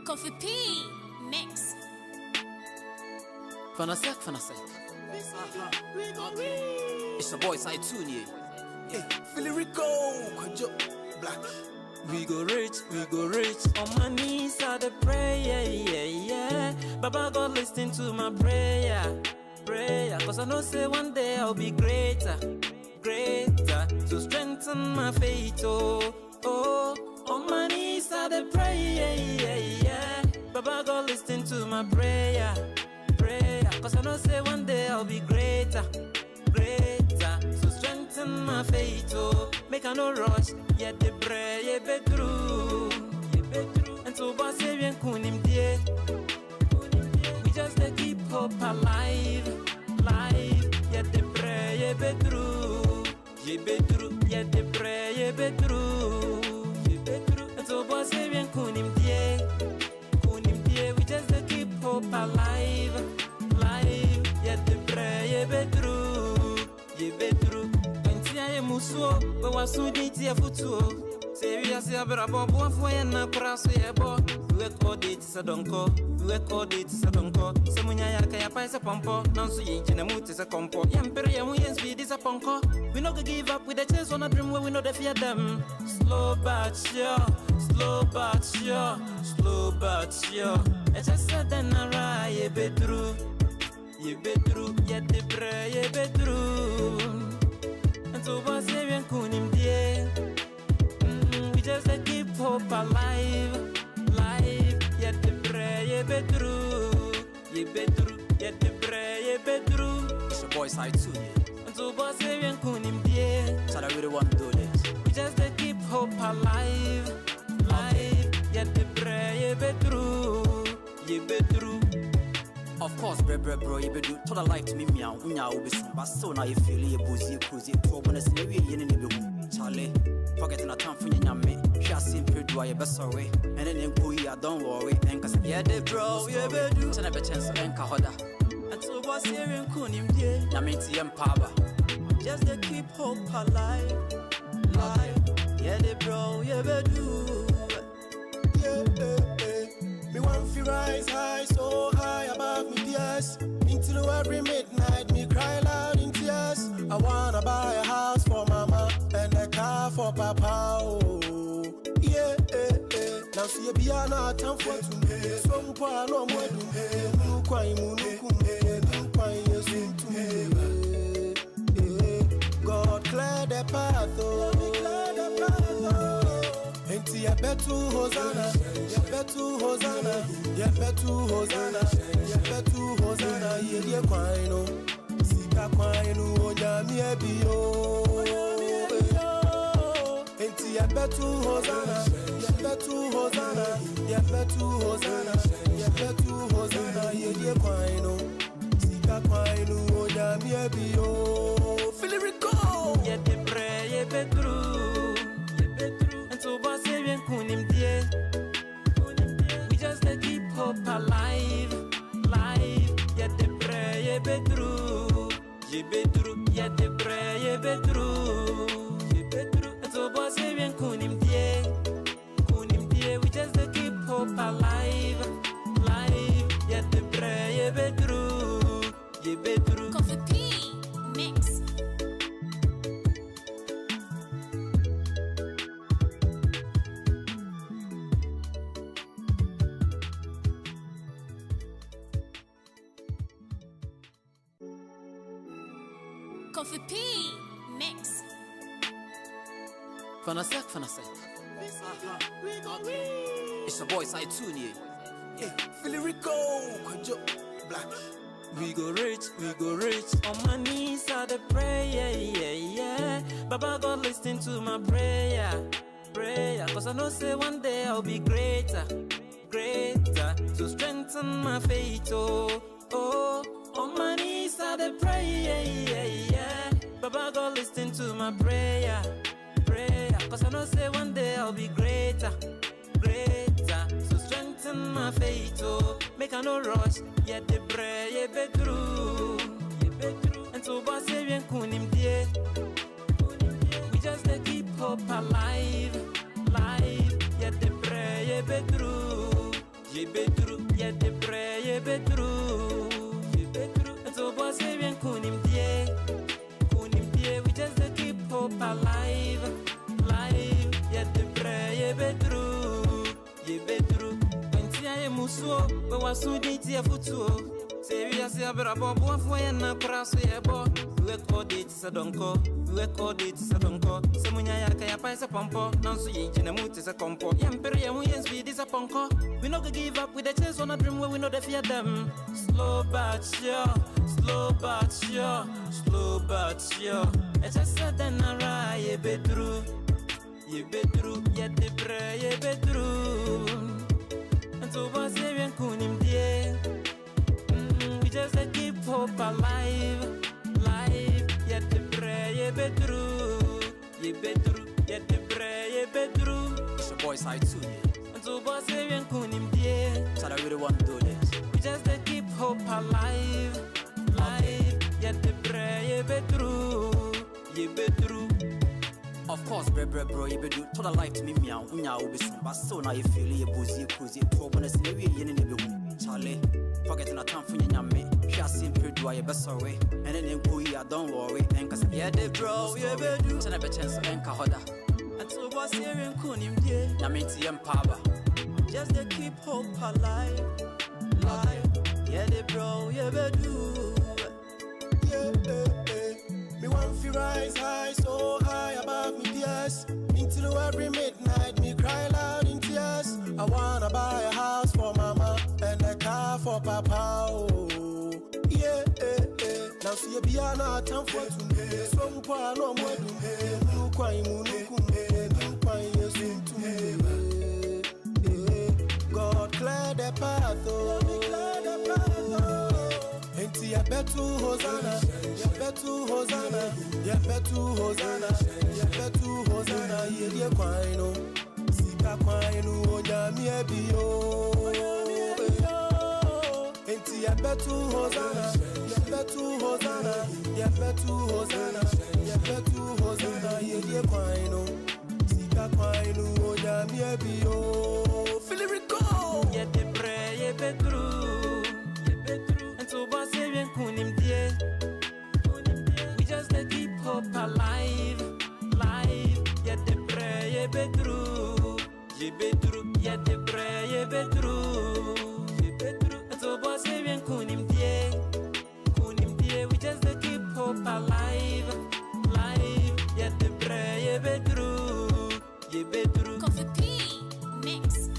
Coffee P mix. Fanasek. It's your boy Side Tune. Philly Rico, Kwajo, Black. We go rich. On my knees I dey pray, yeah. Baba God listen to my prayer. Cause I know say one day I'll be greater. To strengthen my faith, oh. On my knees I dey pray, yeah. Baba God listen to my prayer. Cause I know say one day I'll be greater. So strengthen my faith, oh. Make I no rush, yet the pray, ye be true. And so boss even kunim die. We just dey keep hope alive. Yet the pray, ye be true. Yet the pray, ye be true. And so boss even kunim die. We just dey keep hope alive. Yet the pray, ye be true. Enti musuo, we wasu dinti afutuo. Serious ya brabo, bo afo ye na praso ye bo. We work all day to sadonko. Semunya ya ka ya pa se pompo. Nanso ye nchine mu te se kompo. Yempere ye mu ye speed is a ponko. We no go give up with the chase on a dream where we know they fear them. Slow but sure. It's just said then I ye be true. Yet the pray, ye be true. And so boss even kunim die. We just keep hope alive. Yet the pray, ye be true. Yet the pray, ye be true. It's your boy Side Tune. And so boss even kunim die. So I really want to do this. We just keep hope alive. Yet the pray, ye be true. Of course, bro, you be do told a life to me, meow, unya will be some, but so now you feel you boozy, cruisy, problem is in the Charlie, forgetting a time for you, me. She has simply do I best away, and then don't worry, and cause yeah, the bro, you be do, turn up a chance and kahoda. And so what's here in Kunim, dear, Yamiti and Paba. Just to keep hope alive. Yeah, the bro, you be do. Me want to rise high, so high above me tears. Into every midnight, me cry loud in tears. I wanna buy a house for mama and a car for papa. Oh, yeah. Now see a piano time for today. Some poor no more do. No quite God clear the path, oh. Enti ya betu Hosanna, ye kwaino, sika kwaino, onyami ebio. Enti ya betu Hosanna, ye kwaino, sika kwaino, onyami ebio. Philly Rico, yet the pray, ye be true. And so boss even kunim die. We just keep hope alive. Yet the pray, ye be true. Yet the pray, ye be true. And so boss even kunim die. We just keep hope alive. Yet the pray, ye be true. Coffee P mix. Coffee P mix. Fanasek. It's your boy Side Tune. Philly Rico, Kwajo, Black. We go rich. On my knees I dey pray, yeah. Baba God listen to my prayer. Cause I know say one day I'll be greater. To strengthen my faith, oh. On my knees I dey pray, yeah. Baba God listen to my prayer. Cause I know say one day I'll be greater. So strengthen my faith, oh. Make I no rush, yet the pray, ye be true. And so boss even kunim die. We just keep hope alive. Yet the pray, ye be true. be true, yeah, the prayer, yeah, be true, and so boss, even kunim dear, we just keep hope alive, yeah, the prayer, yeah, be true, and tia musuo, but was so dainty a futuo. Say we are say about boy for na praso ye bo. We work all day to donko. Semunya ya kaya pa sa pompo. Nanso ye jina muti sa kompo. Yempere ye mu yen speed is a ponko. We no go give up with the chance on a dream where we know the fear them. Slow but sure. It's just said then I ye be true, yet the pray ye be true. And so was even kunim dear. We just keep hope alive, yet the prayer, yeah, be true, yet the prayer, yeah, be true. It's your boy side too, yeah. And so boss even kunim dear. So I really want to do this. We just keep hope alive, yet the prayer, yeah, be true, Of course, bro, you be do total life to me, meow, unya ubisun, but so now you feel you boozy, cruisy, trouble, and we yen in the Charlie. Forgetting a time for your me, she has seen pretty dry, best away, and then in Kuya, don't worry, and cause yeah, they bro, yeah, be do, and a chance to anchor hoda. And so was here in Kunim, dear, Yamiti and Pava. Just they keep hope alive, yeah, they bro, yeah, be do, Me want to rise high, so high above me tears. Into every midnight, me cry loud in tears. I wanna buy a house for mama and a car for papa. Oh, yeah, Now see you be an time for today. Some point no more do. You quite God clear the path, oh. Enti ya betu Hosanna, ya betu Hosanna, ya betu Hosanna, ya betu Hosanna, ye kwaino, sika kwaino, onyami ebiyo. Enti ya betu Hosanna, ya betu Hosanna, ya betu Hosanna, ya betu Hosanna, ye kwaino, sika kwaino, onyami ebiyo. Filipico, yeah, the prayer, yeah, be true. So boss even kunim dear. We just keep hope alive, yet the prayer, yeah, be true, yet the prayer, yeah, be true, so boss even kunim dear, we just keep hope alive, yet the prayer, yeah, be true, Coffee P Mix.